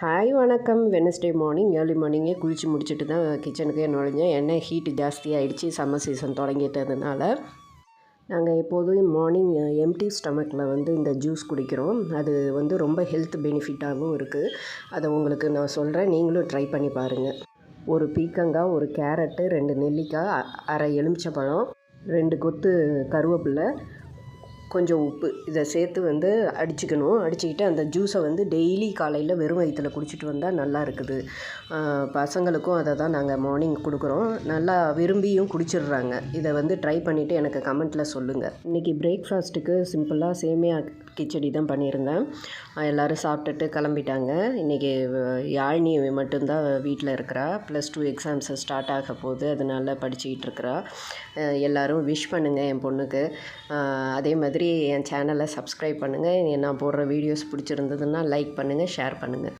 Hi வணக்கம். Wednesday morning early மார்னிங்கே குளித்து முடிச்சுட்டு தான் கிச்சனுக்கே நுழைஞ்சேன். என்ன ஹீட்டு ஜாஸ்தியாகிடுச்சு சம்மர் சீசன் தொடங்கிட்டதுனால. நாங்கள் எப்போதும் மார்னிங் எம்டி ஸ்டமக்கில் இந்த ஜூஸ் குடிக்கிறோம். அது ரொம்ப ஹெல்த் பெனிஃபிட்டாகவும் இருக்குது. அதை உங்களுக்கு நான் சொல்கிறேன், நீங்களும் ட்ரை பண்ணி பாருங்கள். ஒரு பீக்கங்காய், ஒரு கேரட்டு, 2 நெல்லிக்காய், அரை எலுமிச்சப்பழம், 2 கொத்து கருவேப்பிலை, கொஞ்சம் உப்பு இதை சேர்த்து அடிச்சுக்கணும். அடிச்சுக்கிட்டு அந்த ஜூஸை டெய்லி காலையில் வெறும் வயிற்றில் குடிச்சிட்டு வந்தால் நல்லா இருக்குது. பசங்களுக்கும் அதை தான் நாங்கள் மார்னிங் கொடுக்குறோம். நல்லா விரும்பியும் குடிச்சிடுறாங்க. இதை ட்ரை பண்ணிவிட்டு எனக்கு கமெண்ட்டில் சொல்லுங்கள். இன்றைக்கி பிரேக்ஃபாஸ்ட்டுக்கு சிம்பிளாக சேமியா கிச்சடி தான் பண்ணியிருந்தேன். எல்லோரும் சாப்பிட்டுட்டு கிளம்பிட்டாங்க. இன்றைக்கி யாழினி மட்டும்தான் வீட்டில் இருக்கிறா. +2 எக்ஸாம்ஸ் ஸ்டார்ட் ஆக போகுது, அதனால் படிச்சுக்கிட்டு இருக்கிறா. எல்லோரும் விஷ் பண்ணுங்கள் என் பொண்ணுக்கு. அதே மாதிரி என் சேனலை சப்ஸ்கிரைப் பண்ணுங்கள். நான் போடுற வீடியோஸ் பிடிச்சிருந்ததுன்னா லைக் பண்ணுங்கள், ஷேர் பண்ணுங்கள்.